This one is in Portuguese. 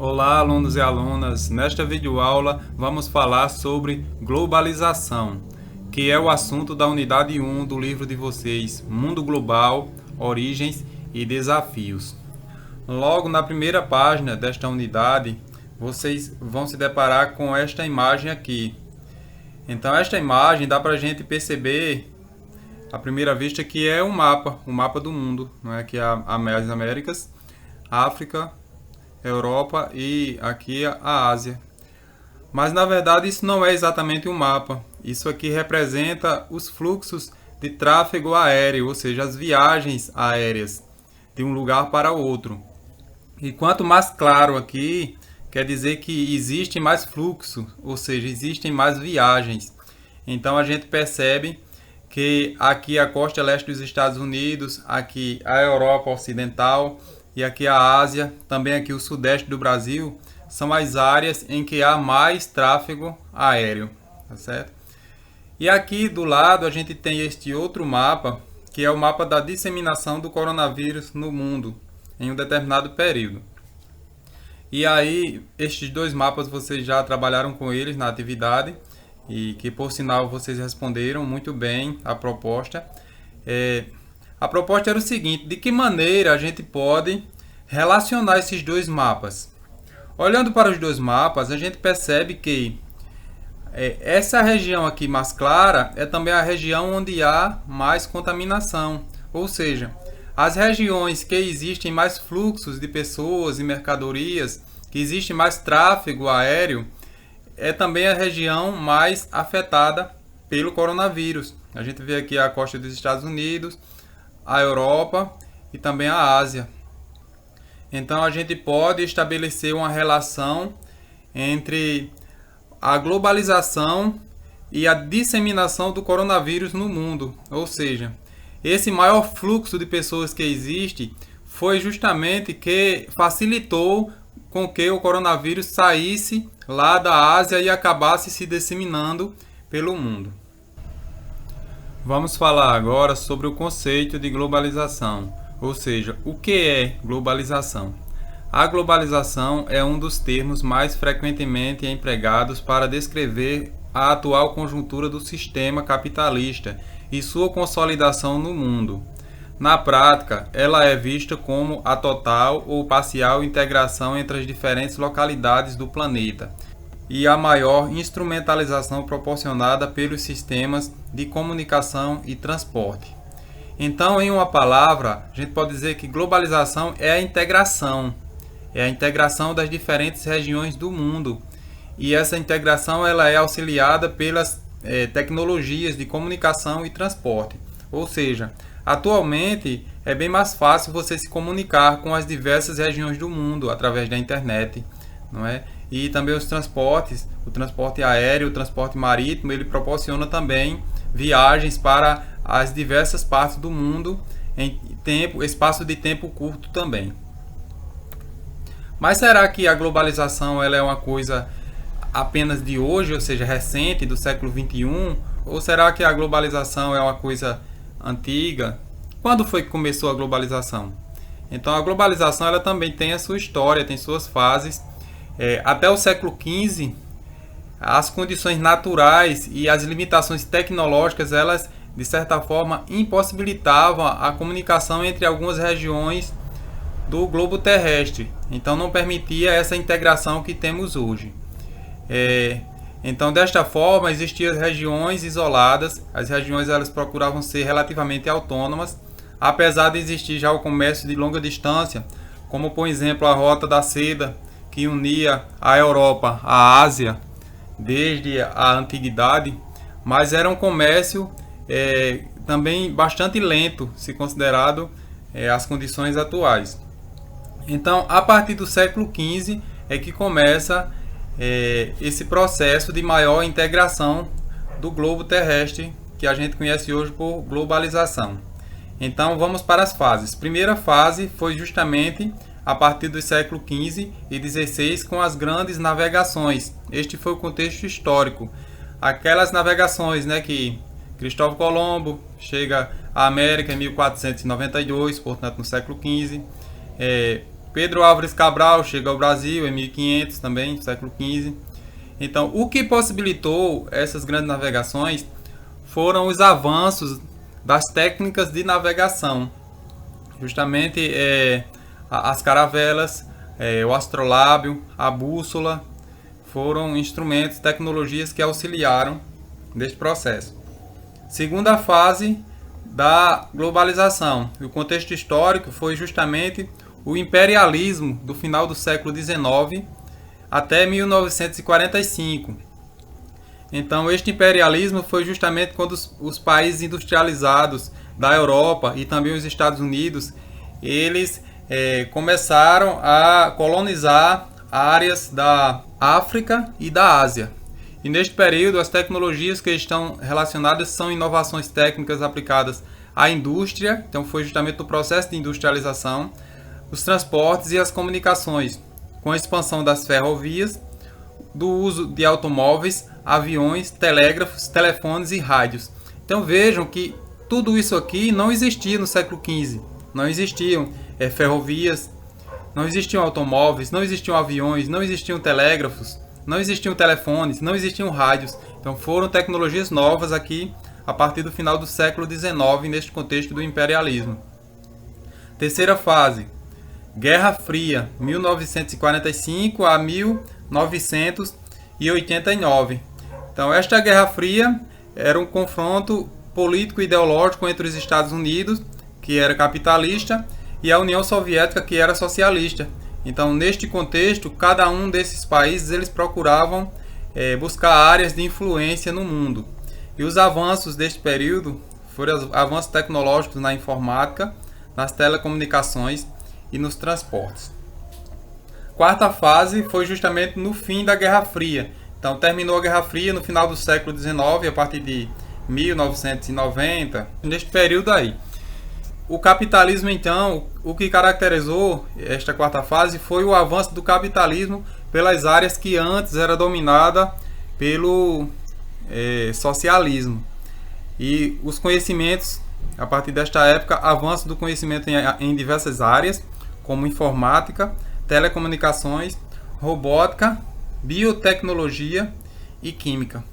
Olá, alunos e alunas. Nesta videoaula vamos falar sobre globalização, que é o assunto da unidade 1 do livro de vocês, Mundo Global, Origens e Desafios. Logo na primeira página desta unidade, vocês vão se deparar com esta imagem aqui. Então, esta imagem dá para a gente perceber, à primeira vista, que é um mapa do mundo, não é? Que é as Américas, África, Europa e aqui a Ásia. Mas na verdade isso não é exatamente um mapa. Isso aqui representa os fluxos de tráfego aéreo, ou seja, as viagens aéreas de um lugar para outro. E quanto mais claro aqui, quer dizer que existe mais fluxo, ou seja, existem mais viagens. Então a gente percebe que aqui a costa leste dos Estados Unidos, aqui a Europa Ocidental e aqui a Ásia, também aqui o sudeste do Brasil, são as áreas em que há mais tráfego aéreo, tá certo? E aqui do lado a gente tem este outro mapa, que é o mapa da disseminação do coronavírus no mundo em um determinado período. E aí, estes dois mapas vocês já trabalharam com eles na atividade e que, por sinal, vocês responderam muito bem a proposta. A proposta era o seguinte: de que maneira a gente pode relacionar esses dois mapas? Olhando para os dois mapas, a gente percebe que essa região aqui mais clara é também a região onde há mais contaminação, ou seja, as regiões que existem mais fluxos de pessoas e mercadorias, que existe mais tráfego aéreo, é também a região mais afetada pelo coronavírus. A gente vê aqui a costa dos Estados Unidos, a Europa e também a Ásia. Então a gente pode estabelecer uma relação entre a globalização e a disseminação do coronavírus no mundo. Ou seja, esse maior fluxo de pessoas que existe foi justamente que facilitou com que o coronavírus saísse lá da Ásia e acabasse se disseminando pelo mundo. Vamos falar agora sobre o conceito de globalização, ou seja, o que é globalização? A globalização é um dos termos mais frequentemente empregados para descrever a atual conjuntura do sistema capitalista e sua consolidação no mundo. Na prática, ela é vista como a total ou parcial integração entre as diferentes localidades do planeta e a maior instrumentalização proporcionada pelos sistemas de comunicação e transporte. Então, em uma palavra, a gente pode dizer que globalização é a integração das diferentes regiões do mundo. E essa integração ela é auxiliada pelas tecnologias de comunicação e transporte. Ou seja, atualmente é bem mais fácil você se comunicar com as diversas regiões do mundo através da internet, não é? E também os transportes, o transporte aéreo, o transporte marítimo, ele proporciona também viagens para as diversas partes do mundo em espaço de tempo curto também. Mas será que a globalização ela é uma coisa apenas de hoje, ou seja, recente, do século XXI? Ou será que a globalização é uma coisa antiga? Quando foi que começou a globalização? Então, a globalização ela também tem a sua história, tem suas fases. Até o século XV, as condições naturais e as limitações tecnológicas, elas, de certa forma, impossibilitavam a comunicação entre algumas regiões do globo terrestre. Então não permitia essa integração que temos hoje. Então desta forma existiam regiões isoladas. As regiões elas procuravam ser relativamente autônomas, apesar de existir já o comércio de longa distância, como por exemplo a Rota da Seda, que unia a Europa à Ásia desde a antiguidade, mas era um comércio também bastante lento, se considerado as condições atuais. Então, a partir do século XV é que começa esse processo de maior integração do globo terrestre, que a gente conhece hoje por globalização. Então, vamos para as fases. Primeira fase foi justamente a partir do século XV e XVI com as grandes navegações. Este foi o contexto histórico. Aquelas navegações, né, que Cristóvão Colombo chega à América em 1492, portanto no século XV. Pedro Álvares Cabral chega ao Brasil em 1500 também, século XV. Então, o que possibilitou essas grandes navegações foram os avanços das técnicas de navegação. Justamente as caravelas, o astrolábio, a bússola, foram instrumentos, tecnologias que auxiliaram neste processo. Segunda fase da globalização. O contexto histórico foi justamente o imperialismo do final do século XIX até 1945. Então, este imperialismo foi justamente quando os países industrializados da Europa e também os Estados Unidos, eles começaram a colonizar áreas da África e da Ásia. E neste período, as tecnologias que estão relacionadas são inovações técnicas aplicadas à indústria, então foi justamente o processo de industrialização, os transportes e as comunicações, com a expansão das ferrovias, do uso de automóveis, aviões, telégrafos, telefones e rádios. Então vejam que tudo isso aqui não existia no século XV. Não existiam ferrovias, não existiam automóveis, não existiam aviões, não existiam telégrafos, não existiam telefones, não existiam rádios. Então foram tecnologias novas aqui a partir do final do século XIX, neste contexto do imperialismo. Terceira fase, Guerra Fria, 1945 a 1989. Então esta Guerra Fria era um confronto político e ideológico entre os Estados Unidos, que era capitalista, e a União Soviética, que era socialista. Então, neste contexto, cada um desses países eles procuravam buscar áreas de influência no mundo. E os avanços deste período foram avanços tecnológicos na informática, nas telecomunicações e nos transportes. Quarta fase foi justamente no fim da Guerra Fria. Então, terminou a Guerra Fria no final do século XIX, a partir de 1990, neste período aí. O capitalismo, então, o que caracterizou esta quarta fase foi o avanço do capitalismo pelas áreas que antes era dominada pelo socialismo. E os conhecimentos, a partir desta época, avanço do conhecimento em diversas áreas, como informática, telecomunicações, robótica, biotecnologia e química.